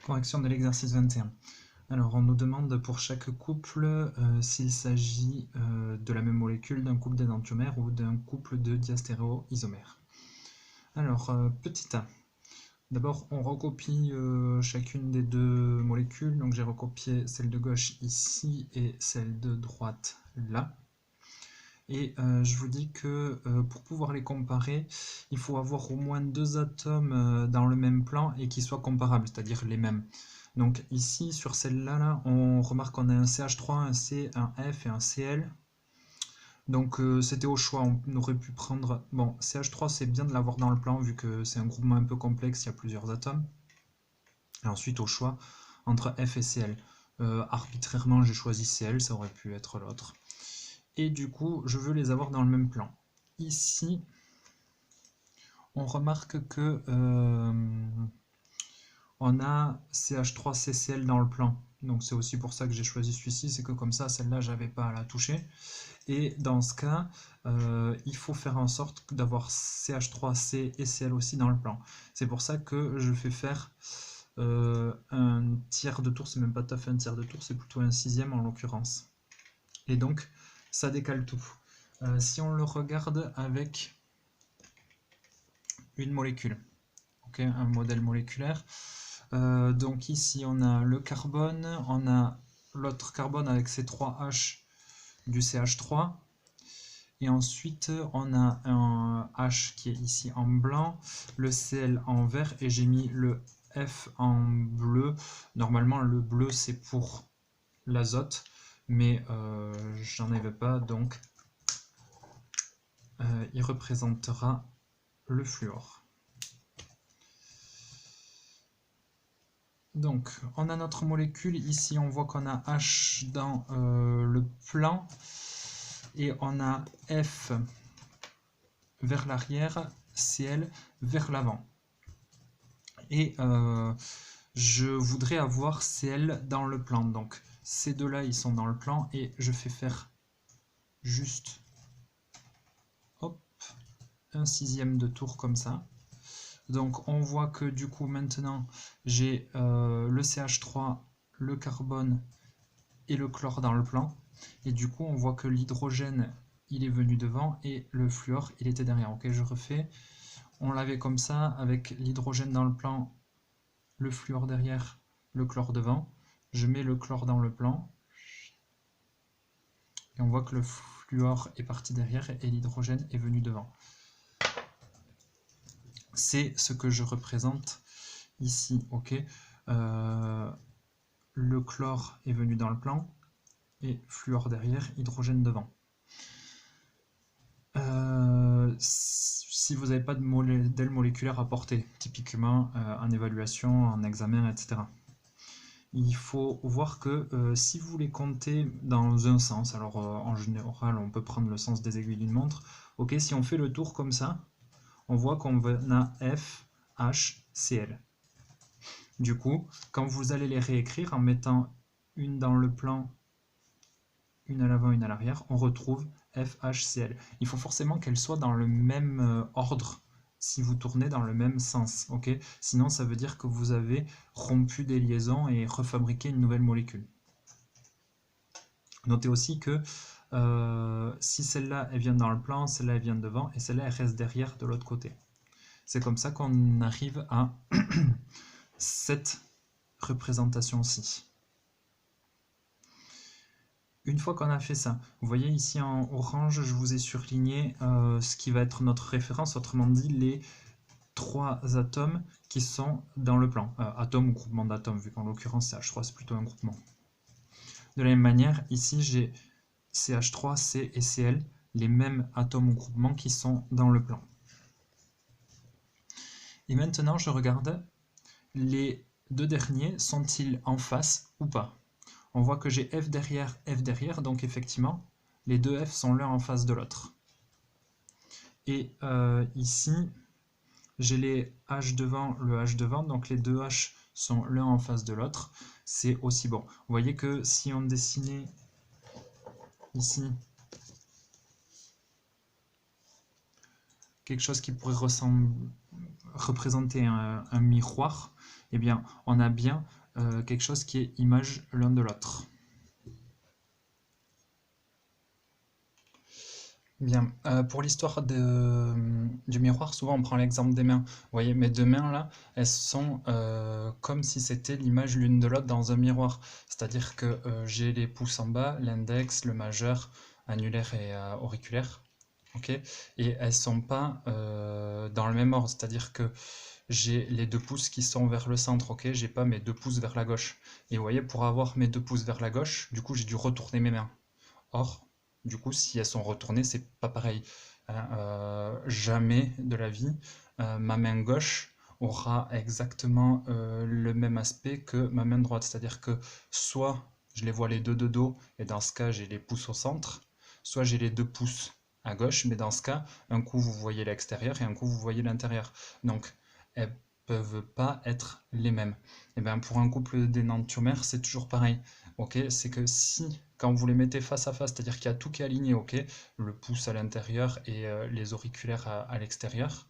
Correction de l'exercice 21. Alors, on nous demande pour chaque couple s'il s'agit de la même molécule, d'un couple d'énantiomères ou d'un couple de diastéréoisomères. Alors, petit a. D'abord, on recopie chacune des deux molécules. Donc, j'ai recopié celle de gauche ici et celle de droite là. Et je vous dis que pour pouvoir les comparer, il faut avoir au moins deux atomes dans le même plan et qui soient comparables, c'est-à-dire les mêmes. Donc ici, sur celle-là, on remarque qu'on a un CH3, un C, un F et un Cl. Donc c'était au choix, on aurait pu prendre... Bon, CH3, c'est bien de l'avoir dans le plan vu que c'est un groupement un peu complexe, il y a plusieurs atomes. Et ensuite, au choix, entre F et Cl. Arbitrairement, j'ai choisi Cl, ça aurait pu être l'autre. Et du coup, je veux les avoir dans le même plan. Ici, on remarque que on a CH3CCl dans le plan. Donc c'est aussi pour ça que j'ai choisi celui-ci, c'est que comme ça, celle-là, j'avais pas à la toucher. Et dans ce cas, il faut faire en sorte d'avoir CH3C et Cl aussi dans le plan. C'est pour ça que je fais faire un tiers de tour, c'est même pas tout à fait un tiers de tour, c'est plutôt un sixième en l'occurrence. Et donc, ça décale tout. Si on le regarde avec une molécule, okay, un modèle moléculaire, donc ici on a le carbone, on a l'autre carbone avec ses 3 H du CH3, et ensuite on a un H qui est ici en blanc, le Cl en vert, et j'ai mis le F en bleu. Normalement le bleu c'est pour l'azote, mais j'en avais pas, donc il représentera le fluor. Donc, on a notre molécule. Ici, on voit qu'on a H dans le plan et on a F vers l'arrière, Cl vers l'avant. Et je voudrais avoir Cl dans le plan. Donc, ces deux-là, ils sont dans le plan et je fais faire juste hop, un sixième de tour comme ça. Donc on voit que du coup maintenant j'ai le CH3, le carbone et le chlore dans le plan. Et du coup on voit que l'hydrogène il est venu devant et le fluor il était derrière. Ok, je refais. On l'avait comme ça avec l'hydrogène dans le plan, le fluor derrière, le chlore devant. Je mets le chlore dans le plan. Et on voit que le fluor est parti derrière et l'hydrogène est venu devant. C'est ce que je représente ici, ok. Le chlore est venu dans le plan et fluor derrière, hydrogène devant. Si vous n'avez pas de modèle moléculaire à porter, typiquement en évaluation, en examen, etc. Il faut voir que si vous les comptez dans un sens, alors en général on peut prendre le sens des aiguilles d'une montre, ok, si on fait le tour comme ça, on voit qu'on a F, H, Cl. Du coup, quand vous allez les réécrire en mettant une dans le plan, une à l'avant, une à l'arrière, on retrouve FHCl. Il faut forcément qu'elles soient dans le même ordre si vous tournez dans le même sens. Okay, sinon, ça veut dire que vous avez rompu des liaisons et refabriqué une nouvelle molécule. Notez aussi que si celle-là elle vient dans le plan, celle-là elle vient devant et celle-là elle reste derrière de l'autre côté. C'est comme ça qu'on arrive à cette représentation-ci. Une fois qu'on a fait ça, vous voyez ici en orange, je vous ai surligné ce qui va être notre référence, autrement dit les 3 atomes qui sont dans le plan. Atome ou groupement d'atomes, vu qu'en l'occurrence CH3 c'est plutôt un groupement. De la même manière, ici j'ai CH3, C et Cl, les mêmes atomes ou groupements qui sont dans le plan. Et maintenant je regarde, les deux derniers sont-ils en face ou pas? On voit que j'ai F derrière, donc effectivement, les deux F sont l'un en face de l'autre. Et ici, j'ai les H devant, le H devant, donc les deux H sont l'un en face de l'autre. C'est aussi bon. Vous voyez que si on dessinait ici quelque chose qui pourrait représenter un miroir, eh bien, on a bien quelque chose qui est image l'un de l'autre. Bien, pour l'histoire du miroir, souvent on prend l'exemple des mains. Vous voyez, mes deux mains là, elles sont comme si c'était l'image l'une de l'autre dans un miroir. C'est-à-dire que j'ai les pouces en bas, l'index, le majeur, annulaire et auriculaire. Ok, et elles sont pas dans le même ordre. C'est-à-dire que j'ai les deux pouces qui sont vers le centre. Ok, j'ai pas mes deux pouces vers la gauche. Et vous voyez, pour avoir mes deux pouces vers la gauche, du coup j'ai dû retourner mes mains. Or, du coup, si elles sont retournées, c'est pas pareil. Hein, jamais de la vie, ma main gauche aura exactement le même aspect que ma main droite. C'est-à-dire que soit je les vois les deux de dos, et dans ce cas, j'ai les pouces au centre, soit j'ai les deux pouces à gauche, mais dans ce cas, un coup vous voyez l'extérieur et un coup vous voyez l'intérieur. Donc, elles peuvent pas être les mêmes. Et bien, pour un couple d'énantiomères, c'est toujours pareil. Ok, c'est que si, quand vous les mettez face à face, c'est-à-dire qu'il y a tout qui est aligné, ok, le pouce à l'intérieur et les auriculaires à l'extérieur,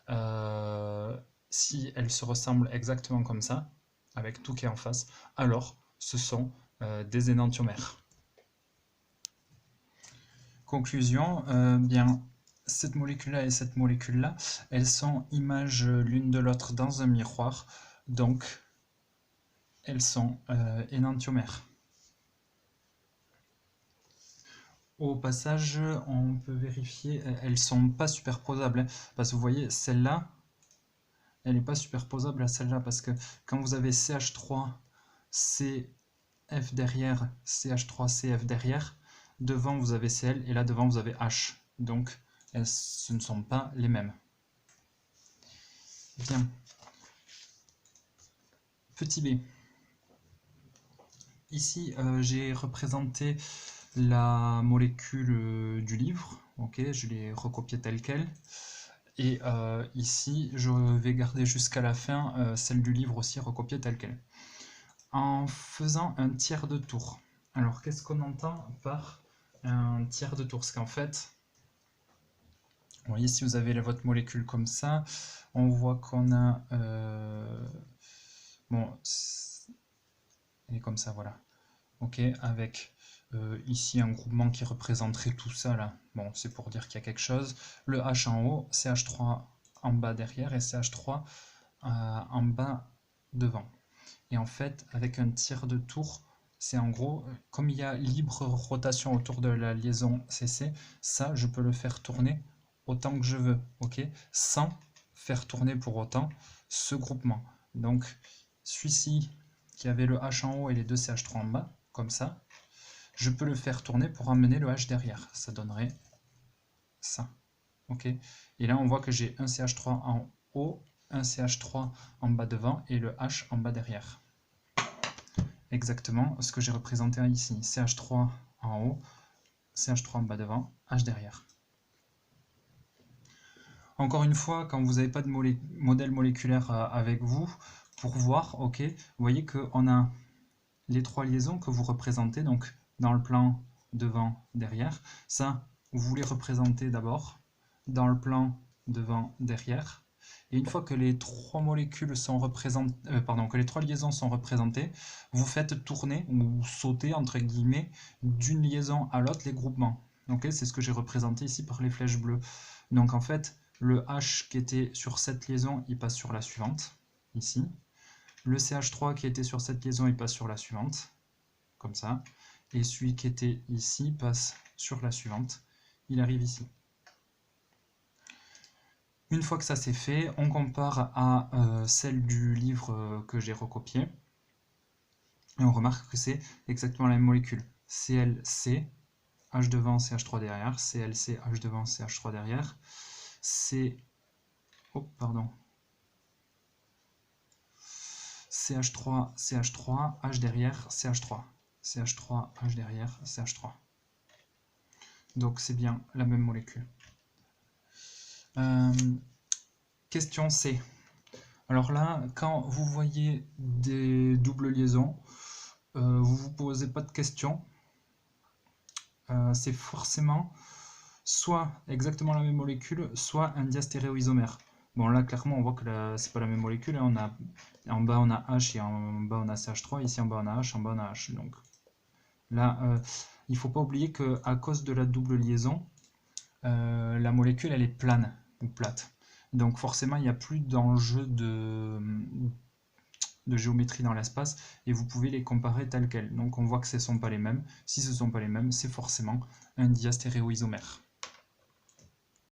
euh, si elles se ressemblent exactement comme ça, avec tout qui est en face, alors ce sont des énantiomères. Conclusion, bien, cette molécule-là et cette molécule-là, elles sont images l'une de l'autre dans un miroir, donc elles sont énantiomères. Au passage, on peut vérifier, elles sont pas superposables, hein, parce que vous voyez, celle-là, elle n'est pas superposable à celle-là, parce que quand vous avez CH3, CF derrière, CH3, CF derrière, devant vous avez Cl, et là devant vous avez H. Donc, ce ne sont pas les mêmes. Bien. Petit b. Ici, j'ai représenté la molécule du livre. Ok, je l'ai recopiée telle quelle. Et ici, je vais garder jusqu'à la fin celle du livre aussi recopiée telle quelle. En faisant un tiers de tour. Alors, qu'est-ce qu'on entend par un tiers de tour? Parce qu'en fait, vous voyez, si vous avez votre molécule comme ça, on voit qu'on a... bon, elle est comme ça, voilà. Ok, avec ici un groupement qui représenterait tout ça là. Bon, c'est pour dire qu'il y a quelque chose. Le H en haut, CH3 en bas derrière et CH3 en bas devant. Et en fait, avec un tiers de tour, c'est en gros, comme il y a libre rotation autour de la liaison CC, ça, je peux le faire tourner autant que je veux, ok, sans faire tourner pour autant ce groupement. Donc, celui-ci qui avait le H en haut et les deux CH3 en bas, comme ça, je peux le faire tourner pour amener le H derrière. Ça donnerait ça. Ok. Et là, on voit que j'ai un CH3 en haut, un CH3 en bas devant et le H en bas derrière. Exactement ce que j'ai représenté ici. CH3 en haut, CH3 en bas devant, H derrière. Encore une fois, quand vous n'avez pas de modèle moléculaire avec vous, pour voir, ok, vous voyez qu'on a les trois liaisons que vous représentez, donc dans le plan devant, derrière. Ça, vous les représentez d'abord dans le plan devant, derrière. Et une fois que les trois molécules sont représentées, que les trois liaisons sont représentées, vous faites tourner ou sauter entre guillemets d'une liaison à l'autre les groupements. Okay, c'est ce que j'ai représenté ici par les flèches bleues. Donc en fait, le H qui était sur cette liaison, il passe sur la suivante, ici. Le CH3 qui était sur cette liaison, il passe sur la suivante, comme ça. Et celui qui était ici passe sur la suivante, il arrive ici. Une fois que ça c'est fait, on compare à celle du livre que j'ai recopié. Et on remarque que c'est exactement la même molécule. ClC, H devant, CH3 derrière. ClC, H devant, CH3 derrière. CH3, CH3, H derrière, CH3. CH3, H derrière, CH3. Donc c'est bien la même molécule. Question C. Alors là, quand vous voyez des doubles liaisons, vous vous posez pas de questions. C'est forcément soit exactement la même molécule, soit un diastéréoisomère. Bon, là, clairement, on voit que c'est pas la même molécule, hein. En bas, on a H et en bas, on a CH3. Ici, en bas, on a H, en bas, on a H. Donc là, il ne faut pas oublier qu'à cause de la double liaison, la molécule, elle est plane ou plate. Donc forcément, il n'y a plus d'enjeu de géométrie dans l'espace et vous pouvez les comparer telles quelles. Donc on voit que ce ne sont pas les mêmes. Si ce ne sont pas les mêmes, c'est forcément un diastéréoisomère.